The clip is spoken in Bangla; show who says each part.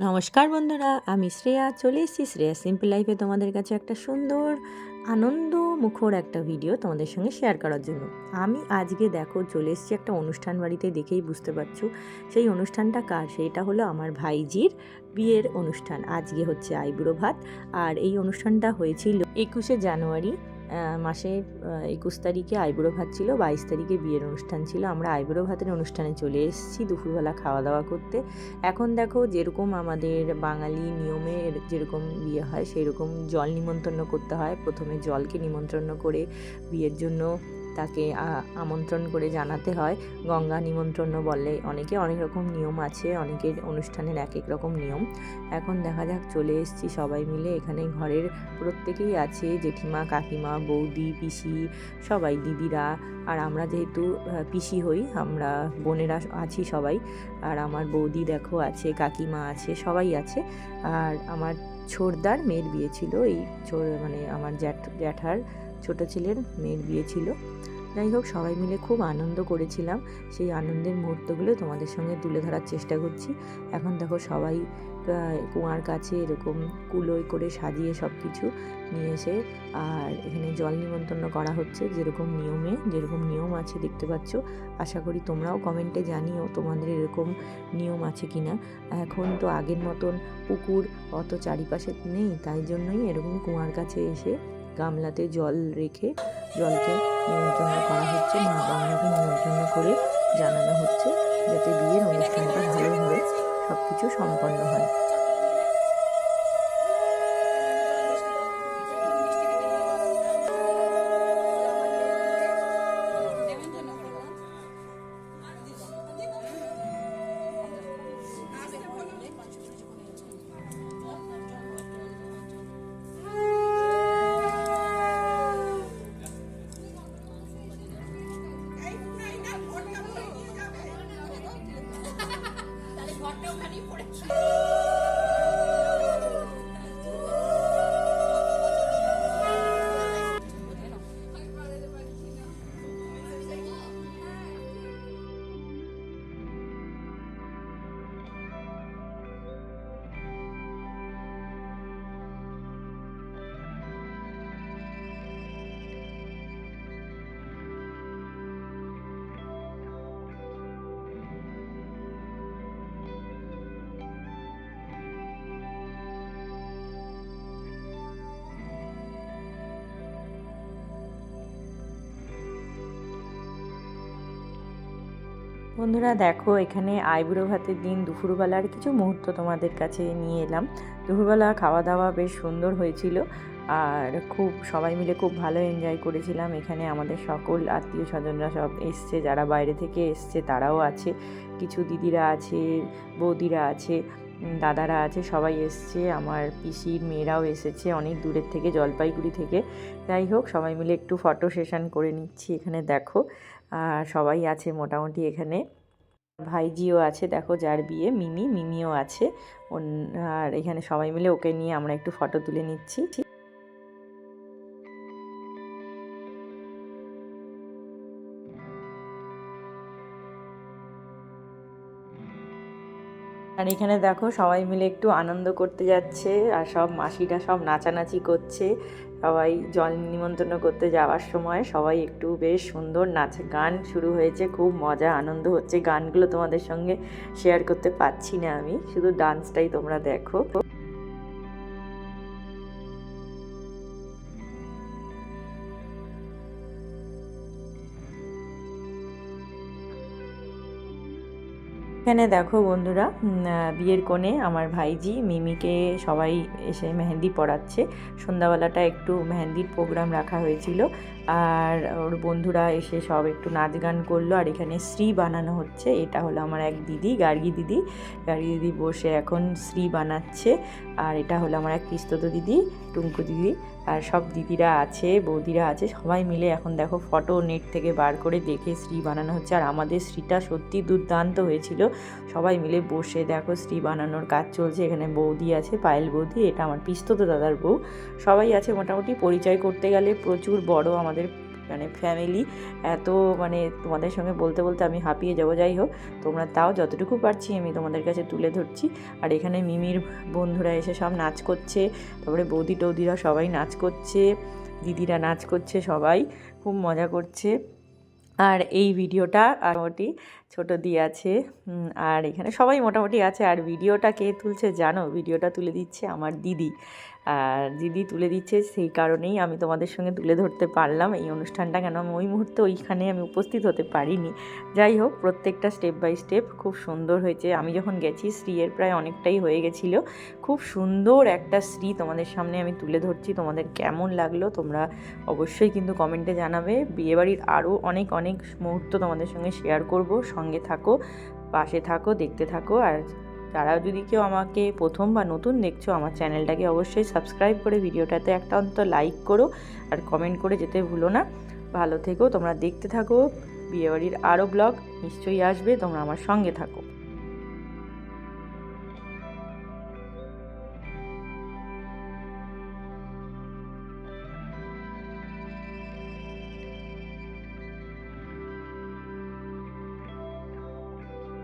Speaker 1: নমস্কার বন্ধুরা, আমি শ্রেয়া চলে এসেছি শ্রেয়া সিম্পল লাইফে তোমাদের কাছে একটা সুন্দর আনন্দ মুখর একটা ভিডিও তোমাদের সঙ্গে শেয়ার করার জন্য। আমি আজকে দেখো চলে এসেছি একটা অনুষ্ঠান বাড়িতে, দেখেই বুঝতে পারছো সেই অনুষ্ঠানটা কার। সেইটা হলো আমার ভাইজির বিয়ের অনুষ্ঠান। আজকে হচ্ছে আইবুড়ো ভাত, আর এই অনুষ্ঠানটা হয়েছিল 21শে জানুয়ারি মাসের 21 তারিখে আইবুড়ো ভাত ছিল, 22 তারিখে বিয়ের অনুষ্ঠান ছিল। আমরা আইবুড়ো ভাতের অনুষ্ঠানে চলে এসেছি দুপুরবেলা খাওয়া দাওয়া করতে। এখন দেখো যেরকম আমাদের বাঙালি নিয়মে যেরকম বিয়ে হয় সেই রকম জল নিমন্ত্রণ করতে হয়। প্রথমে জলকে নিমন্ত্রণ করে বিয়ের জন্য তাকে আমন্ত্রণ করে জানাতে হয়। গঙ্গা নিমন্ত্রণ বলে, অনেকে অনেক রকম নিয়ম আছে, অনেকের অনুষ্ঠানের এক এক রকম নিয়ম। এখন দেখা যাক চলে এসেছি সবাই মিলে। এখানে ঘরের প্রত্যেকেই আছে, জেঠিমা, কাকিমা, বৌদি, পিসি, সবাই, দিদিরা। আর আমরা যেহেতু পিসি হই, আমরা বোনেরা আছি সবাই। আর আমার বৌদি দেখো আছে, কাকিমা আছে, সবাই আছে। আর আমার ছোড়দার মেয়ের বিয়ে ছিল, এই মানে আমার জ্যাঠার ছোটো ছেলের মেয়ের বিয়ে ছিল। যাই হোক, সবাই মিলে খুব আনন্দ করেছিলাম। সেই আনন্দের মুহূর্তগুলো তোমাদের সঙ্গে তুলে ধরার চেষ্টা করছি। এখন দেখো সবাই কুয়ার কাছে এরকম কুলোয় করে সাজিয়ে সব কিছু নিয়ে এসে আর এখানে জল নিমন্ত্রণ করা হচ্ছে যেরকম নিয়ম আছে দেখতে পাচ্ছ। আশা করি তোমরাও কমেন্টে জানিও তোমাদের এরকম নিয়ম আছে কিনা। এখন তো আগের মতন পুকুর অত চারিপাশে নেই, তাই জন্যই এরকম কুয়ার কাছে এসে গামলাতে জল রেখে জলকে নিমন্ত্রণ করা হচ্ছে, মা গঙ্গাকে নিমন্ত্রণ করে জানানো হচ্ছে যাতে বিয়ের অনুষ্ঠানটা ভালোভাবে সব কিছু সম্পন্ন হয়। বন্ধুরা দেখো, এখানে আইবুড়ো ভাতের দিন দুপুরবেলার কিছু মুহূর্ত তোমাদের কাছে নিয়ে এলাম। দুপুরবেলা খাওয়া দাওয়া বেশ সুন্দর হয়েছিল, আর খুব সবাই মিলে খুব ভালো এনজয় করেছিলাম। এখানে আমাদের সকল আত্মীয় স্বজনরা সব এসছে, যারা বাইরে থেকে এসছে তারাও আছে, কিছু দিদিরা আছে, বৌদিরা আছে, দাদারা আছে, সবাই এসছে। আমার পিসির মেয়েরাও এসেছে অনেক দূরের থেকে, জলপাইগুড়ি থেকে। যাই হোক, সবাই মিলে একটু ফটো সেশন করে নিচ্ছি। এখানে দেখো আর সবাই আছে মোটামুটি। এখানে ভাইজিও আছে, দেখো যার বিয়ে, মিমিও আছে। আর এখানে সবাই মিলে ওকে নিয়ে আমরা একটু ফটো তুলে নিচ্ছি। আর এখানে দেখো সবাই মিলে একটু আনন্দ করতে যাচ্ছে, আর সব মাসিরা সব নাচানাচি করছে। সবাই জল নিমন্ত্রণ করতে যাওয়ার সময় সবাই একটু বেশ সুন্দর নাচ গান শুরু হয়েছে, খুব মজা আনন্দ হচ্ছে। গানগুলো তোমাদের সঙ্গে শেয়ার করতে পারছি না আমি, শুধু ডান্সটাই তোমরা দেখো। এখানে দেখো বন্ধুরা, বিয়ের কোণে আমার ভাইজি মিমিকে সবাই এসে মেহেন্দি পড়াচ্ছে। সন্ধ্যাবেলাটা একটু মেহেন্দির প্রোগ্রাম রাখা হয়েছিল, আর ওর বন্ধুরা এসে সব একটু নাচ গান করলো। আর এখানে শ্রী বানানো হচ্ছে। এটা হলো আমার এক দিদি, গার্গী দিদি বসে এখন শ্রী বানাচ্ছে। আর এটা হলো আমার এক পিস্তত দিদি, টুঙ্কু দিদি। আর সব দিদিরা আছে, বৌদিরা আছে, সবাই মিলে এখন দেখো ফটো নেট থেকে বার করে দেখে শ্রী বানানো হচ্ছে। আর আমাদের শ্রীটা সত্যি দুর্দান্ত হয়েছিল। সবাই মিলে বসে দেখো শ্রী বানানোর কাজ চলছে। এখানে বৌদি আছে, পায়েল বৌদি, এটা আমার পিস্তত দাদার বউ। সবাই আছে মোটামুটি। পরিচয় করতে গেলে প্রচুর বড় আমাদের মানে ফ্যামিলি এত মানে তোমাদের সঙ্গে বলতে বলতে আমি হাঁপিয়ে যাবো। যাই হোক, তোমরা তাও যতটুকু পারছি আমি তোমাদের কাছে তুলে ধরছি। আর এখানে মিমির বন্ধুরা এসে সব নাচ করছে, তারপরে বৌদি টৌদিরা সবাই নাচ করছে, দিদিরা নাচ করছে, সবাই খুব মজা করছে। আর এই ভিডিওটা মোটামুটি ছোটো দি আছে, আর এখানে সবাই মোটামুটি আছে। আর ভিডিওটা কে তুলছে জানো? ভিডিওটা তুলে দিচ্ছে আমার দিদি। আর দিদি তুলে দিচ্ছে, সেই কারণেই আমি তোমাদের সঙ্গে তুলে ধরতে পারলাম এই অনুষ্ঠানটা, কেন আমি ওই মুহূর্তে ওইখানে আমি উপস্থিত হতে পারিনি। যাই হোক, প্রত্যেকটা স্টেপ বাই স্টেপ খুব সুন্দর হয়েছে। আমি যখন গেছি শ্রীয়ের প্রায় অনেকটাই হয়ে গেছিলো। খুব সুন্দর একটা শ্রী তোমাদের সামনে আমি তুলে ধরছি। তোমাদের কেমন লাগলো তোমরা অবশ্যই কিন্তু কমেন্টে জানাবে। বিয়েবাড়ির আরও অনেক অনেক মুহূর্ত তোমাদের সঙ্গে শেয়ার করব। সঙ্গে থাকো, পাশে থাকো, দেখতে থাকো। আর যারা যদি কেউ আমাকে প্রথম বা নতুন দেখছো, আমার চ্যানেলটাকে অবশ্যই সাবস্ক্রাইব করে ভিডিওটাতে একটা অন্তত লাইক করো আর কমেন্ট করে যেতে ভুলো না। ভালো থেকো, তোমরা দেখতে থাকো। বিয়েবাড়ির আরও ব্লগ নিশ্চয়ই আসবে, তোমরা আমার সঙ্গে থাকো।